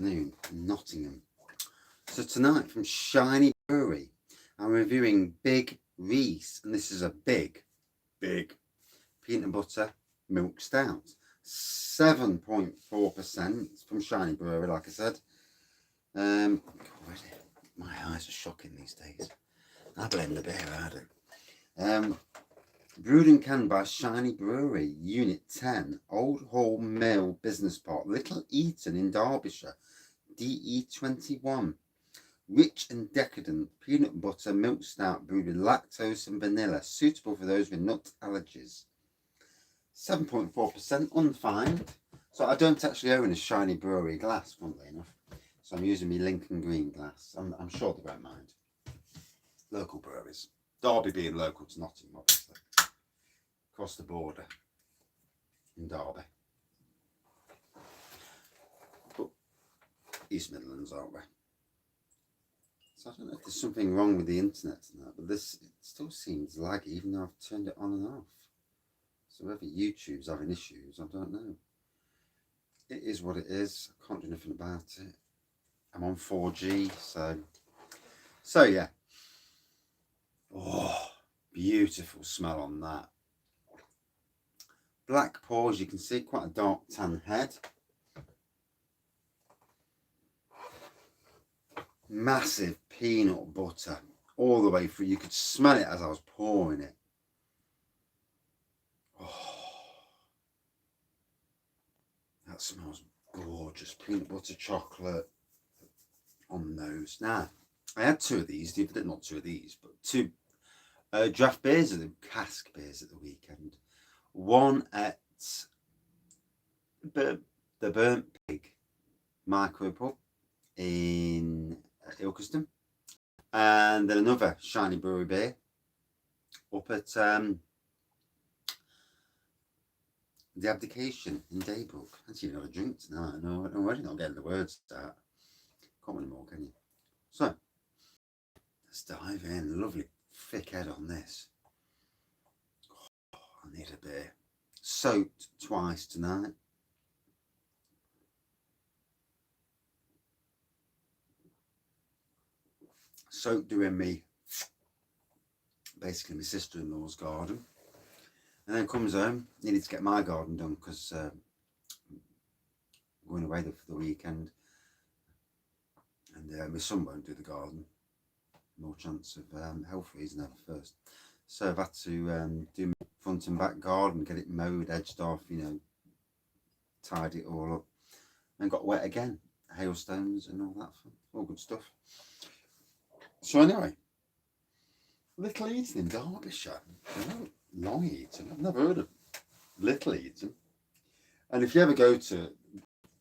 afternoon in Nottingham. So tonight from Shiny Brewery, I'm reviewing Big Rees, and this is a big peanut butter milk stout. 7.4% from Shiny Brewery, like I said. My eyes are shocking these days. I blend the beer, I do. Brewed and canned by Shiny Brewery, Unit 10, Old Hall Mill Business Park, Little Eaton in Derbyshire, DE21. Rich and decadent peanut butter milk stout brewed with lactose and vanilla, suitable for those with nut allergies. 7.4% unfined. So I don't actually own a Shiny Brewery glass, funnily enough. So I'm using my Lincoln Green glass. I'm sure they won't mind. Local breweries. Derby being local to Nottingham, obviously. Across the border in Derby. But East Midlands, aren't we? So I don't know if there's something wrong with the internet tonight, but this it still seems laggy even though I've turned it on and off. So whether YouTube's having issues, I don't know. It is what it is. I can't do nothing about it. I'm on 4G, so yeah. Oh, beautiful smell on that. Black pores, you can see quite a dark tan head. Massive peanut butter all the way through. You could smell it as I was pouring it. Oh, that smells gorgeous. Peanut butter chocolate on the nose. Now, I had two of these, not two of these, but two draft beers, the cask beers at the weekend. One at the Burnt Pig micro pub in Ilkeston, and then another Shiny Brewery beer up at the Abdication in Daybrook. I actually have a drink tonight. No, I'm already not getting the words out. Can't anymore, can you? So let's dive in. Lovely thick head on this. Oh, I need a beer. Soaked twice tonight. Soaked doing me, basically my sister-in-law's garden, and then comes home, needed to get my garden done because going away for the weekend, and my son won't do the garden. No chance of health reasons ever first, so I've had to do my front and back garden, get it mowed, edged off, tidy it all up, and got wet again, hailstones and all that fun, all good stuff. So anyway, Little Eaton in Derbyshire. Long Eaton. I've never heard of Little Eaton. And if you ever go to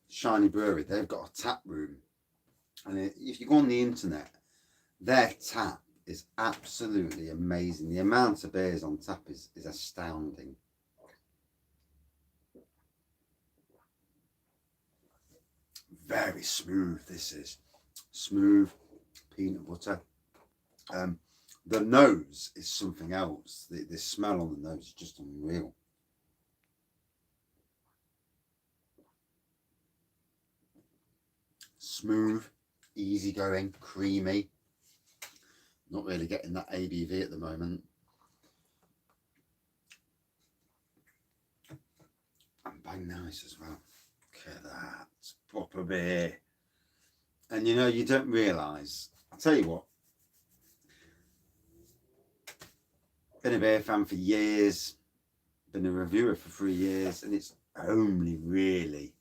Shiny Brewery, they've got a tap room. And if you go on the internet, their tap is absolutely amazing. The amount of beers on tap is astounding. Very smooth, this is. Smooth peanut butter. The nose is something else. The smell on the nose is just unreal. Smooth, easygoing, creamy. Not really getting that ABV at the moment. And bang nice as well. Look at that. Proper beer. And you don't realise. I'll tell you what. Been a beer fan for years, been a reviewer for 3 years, and it's only really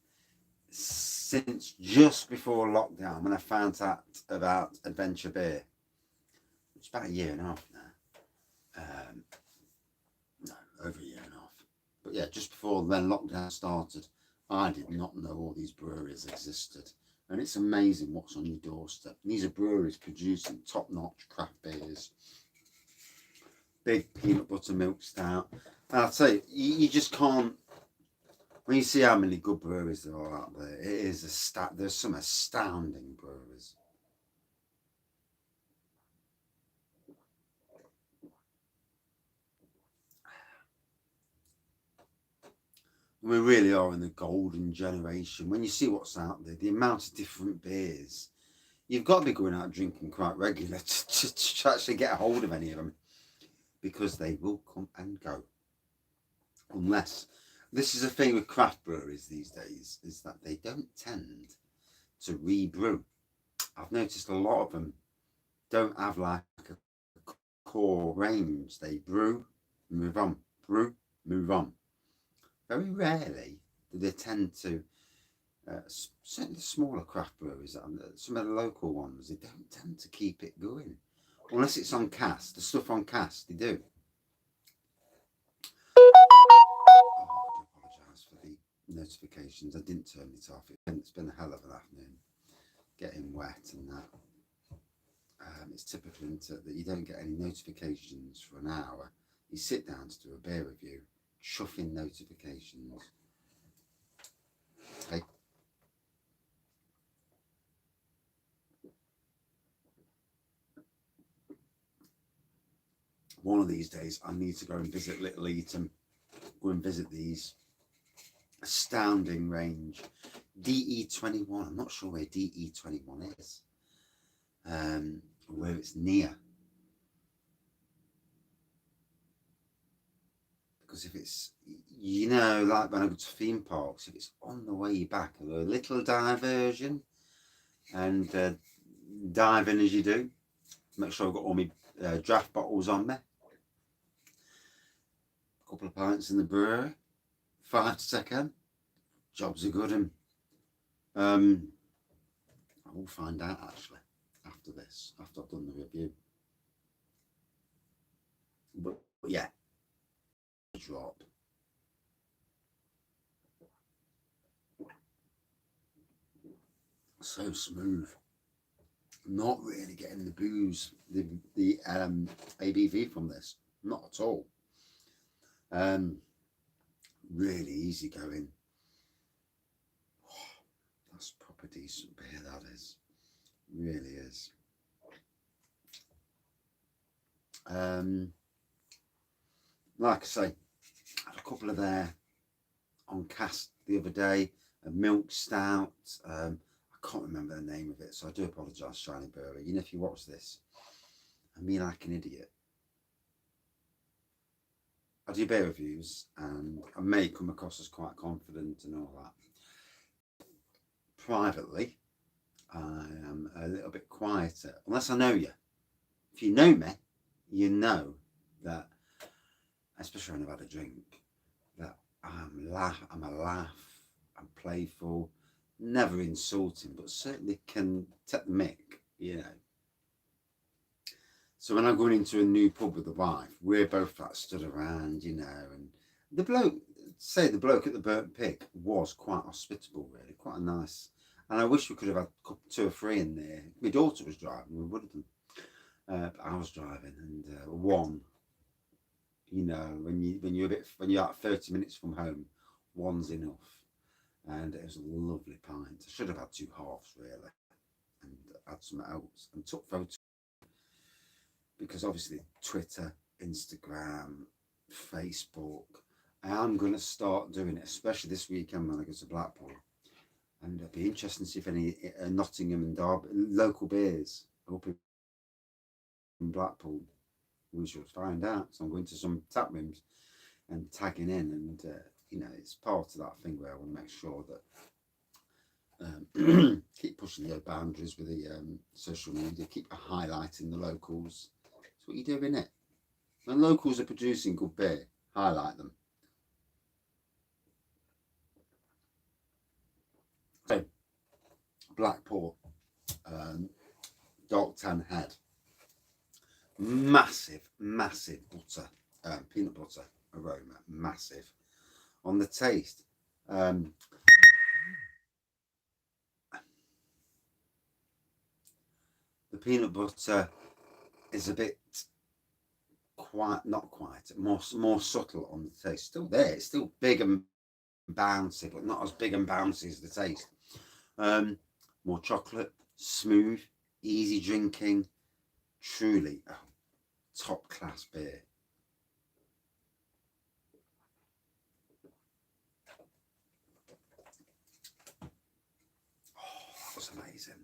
since just before lockdown when I found out about Adventure Beer, which is about 1.5 years now. No, over 1.5 years. But yeah, just before then lockdown started, I did not know all these breweries existed. And it's amazing what's on your doorstep. And these are breweries producing top-notch craft beers. Big peanut butter milk stout. And I'll tell you, you just can't, when you see how many good breweries there are out there, it is there's some astounding breweries. We really are in the golden generation. When you see what's out there, the amount of different beers, you've got to be going out drinking quite regular to actually get a hold of any of them, because they will come and go. Unless, this is a thing with craft breweries these days, is that they don't tend to rebrew. I've noticed a lot of them don't have like a core range. They brew, move on, brew, move on. Very rarely do they tend to, certainly the smaller craft breweries, some of the local ones, they don't tend to keep it going. Unless it's on cask. The stuff on cask, they do. Oh, I do apologise for the notifications. I didn't turn it off. It's been a hell of an afternoon. Getting wet and that. It's typical, isn't it, that you don't get any notifications for an hour. You sit down to do a beer review, chuffing notifications. Hey. One of these days, I need to go and visit Little Eaton. Go and visit these astounding range. DE21. I'm not sure where DE21 is. Where it's near. Because if it's, you know, like when I go to theme parks, if it's on the way back, a little diversion, and dive in as you do. Make sure I've got all my draft bottles on me. A couple of pints in the brewery. 5 to second. Jobs are good. And I will find out actually after this, after I've done the review. But yeah, drop. So smooth. Not really getting the booze, the ABV from this. Not at all. Really easy going. Oh, that's proper decent beer, that is. Really is. Like I say, I had a couple of there on cask the other day. A milk stout. I can't remember the name of it, so I do apologise, Shiny Brewery. You know, if you watch this, I mean like an idiot. I do beer reviews, and I may come across as quite confident and all that. Privately, I am a little bit quieter, unless I know you. If you know me, you know that, especially when I've had a drink, that I'm a laugh, I'm playful, never insulting, but certainly can take the mick, you know. So when I'm going into a new pub with the wife, we're both like stood around, you know, and the bloke at the Burnt Pig was quite hospitable, really, quite a nice. And I wish we could have had 2 or 3 in there. My daughter was driving, we would have done. But I was driving, and one, you know, when you're like 30 minutes from home, one's enough. And it was a lovely pint. I should have had 2 halves really, and had some else, and took photos, because obviously Twitter, Instagram, Facebook, I'm going to start doing it, especially this weekend when I go to Blackpool. And it'll be interesting to see if any Nottingham and Derby local beers up in Blackpool. We shall find out. So I'm going to some tap rooms and tagging in, and you know, it's part of that thing where I want to make sure that keep pushing the boundaries with the social media, keep highlighting the locals. That's what you do, innit? When locals are producing good beer, highlight them. So, Blackpool, Dark Tan Head, massive butter, peanut butter aroma, massive. On the taste, the peanut butter is a bit not quite, more subtle on the taste. Still there, it's still big and bouncy, but not as big and bouncy as the taste. More chocolate, smooth, easy drinking, truly top class beer. amazing.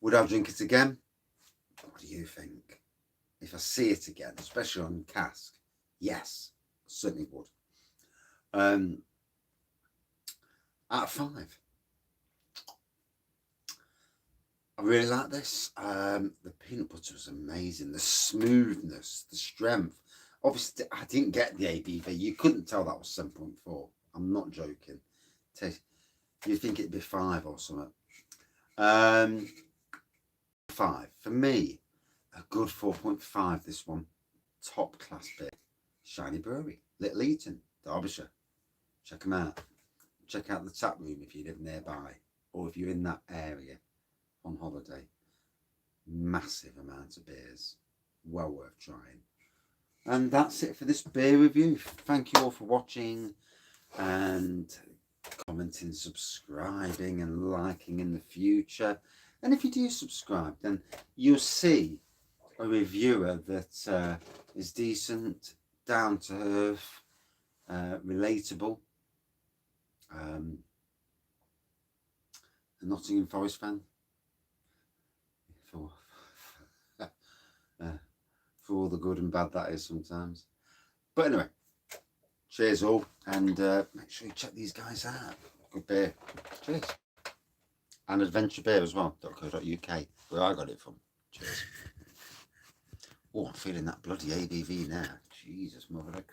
Would I drink it again? What do you think? If I see it again, especially on cask, yes, certainly would. Out of 5. I really like this. The peanut butter was amazing. The smoothness, the strength. Obviously, I didn't get the ABV. You couldn't tell that was 7.4. I'm not joking. You'd think it'd be 5 or something. 5. For me, a good 4.5, this one. Top class beer. Shiny Brewery. Little Eaton, Derbyshire. Check them out. Check out the tap room if you live nearby. Or if you're in that area on holiday. Massive amount of beers. Well worth trying. And that's it for this beer review. Thank you all for watching and commenting, subscribing and liking in the future. And if you do subscribe, then you'll see a reviewer that is decent, down to earth, relatable, a Nottingham Forest fan, for all the good and bad that is sometimes. But anyway, cheers all, and make sure you check these guys out. Good beer. Cheers. And Adventure Beer as well, .co.uk, where I got it from. Cheers. Oh, I'm feeling that bloody ABV now. Jesus, mother of